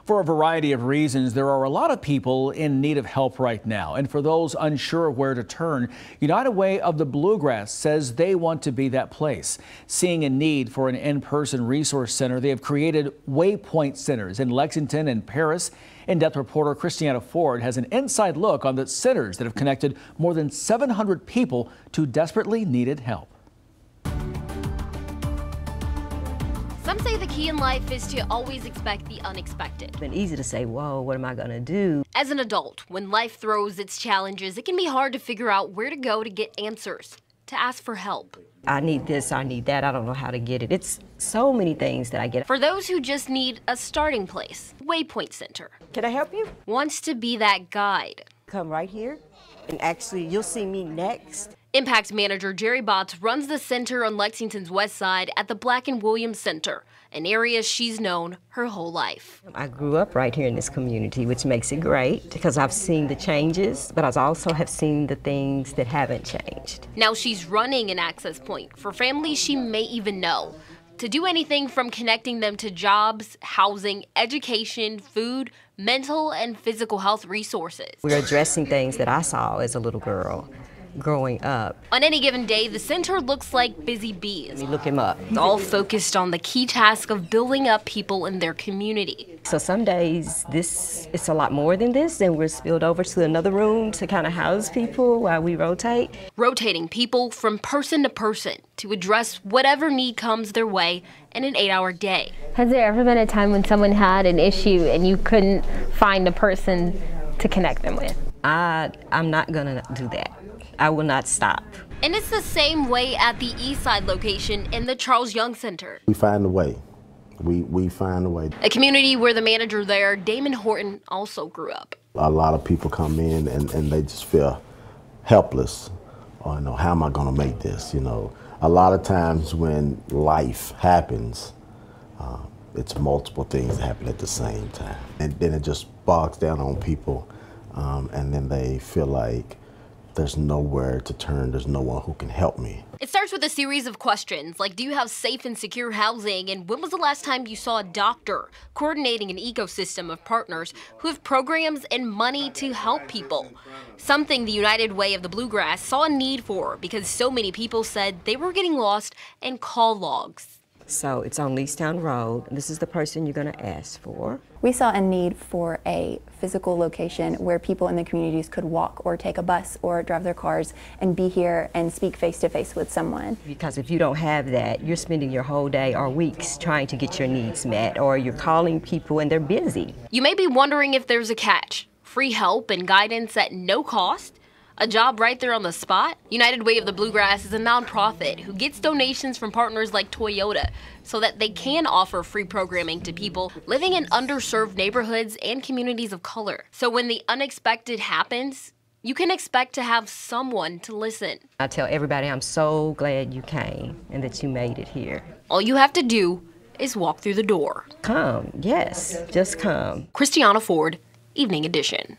For a variety of reasons, there are a lot of people in need of help right now. And for those unsure of where to turn, United Way of the Bluegrass says they want to be that place. Seeing a need for an in-person resource center, they have created WayPoint Centers in Lexington and Paris. In-depth reporter Christiana Ford has an inside look on the centers that have connected more than 700 people to desperately needed help. Some say the key in life is to always expect the unexpected. It's been easy to say, whoa, what am I gonna do? As an adult, when life throws its challenges, it can be hard to figure out where to go to get answers, to ask for help. I need this, I need that, I don't know how to get it. It's so many things that I get. For those who just need a starting place, WayPoint Center. Can I help you? Wants to be that guide. Come right here, and actually you'll see me next. Impact Manager Jerry Botts runs the center on Lexington's west side at the Black & Williams Center, an area she's known her whole life. I grew up right here in this community, which makes it great because I've seen the changes, but I also have seen the things that haven't changed. Now she's running an access point for families she may even know, to do anything from connecting them to jobs, housing, education, food, mental and physical health resources. We're addressing things that I saw as a little girl growing up. On any given day, the center looks like busy bees. Let me look him up. It's all focused on the key task of building up people in their community. So some days it's a lot more than this, and we're spilled over to another room to kind of house people while we rotate. Rotating people from person to person to address whatever need comes their way in an 8-hour day. Has there ever been a time when someone had an issue and you couldn't find a person to connect them with? I'm not gonna do that. I will not stop. And it's the same way at the East Side location in the Charles Young Center. We find a way. We find a way. A community where the manager there, Damon Horton, also grew up. A lot of people come in and they just feel helpless. Or, how am I gonna make this, A lot of times when life happens, it's multiple things that happen at the same time. And then it just bogs down on people, and then they feel like there's nowhere to turn, there's no one who can help me. It starts with a series of questions like, do you have safe and secure housing? And when was the last time you saw a doctor? Coordinating an ecosystem of partners who have programs and money to help people. Something the United Way of the Bluegrass saw a need for because so many people said they were getting lost in call logs. So it's on Leestown Road. This is the person you're gonna ask for. We saw a need for a physical location where people in the communities could walk or take a bus or drive their cars and be here and speak face to face with someone. Because if you don't have that, you're spending your whole day or weeks trying to get your needs met, or you're calling people and they're busy. You may be wondering if there's a catch. Free help and guidance at no cost? A job right there on the spot? United Way of the Bluegrass is a nonprofit who gets donations from partners like Toyota so that they can offer free programming to people living in underserved neighborhoods and communities of color. So when the unexpected happens, you can expect to have someone to listen. I tell everybody I'm so glad you came and that you made it here. All you have to do is walk through the door. Come, yes, just come. Christiana Ford, Evening Edition.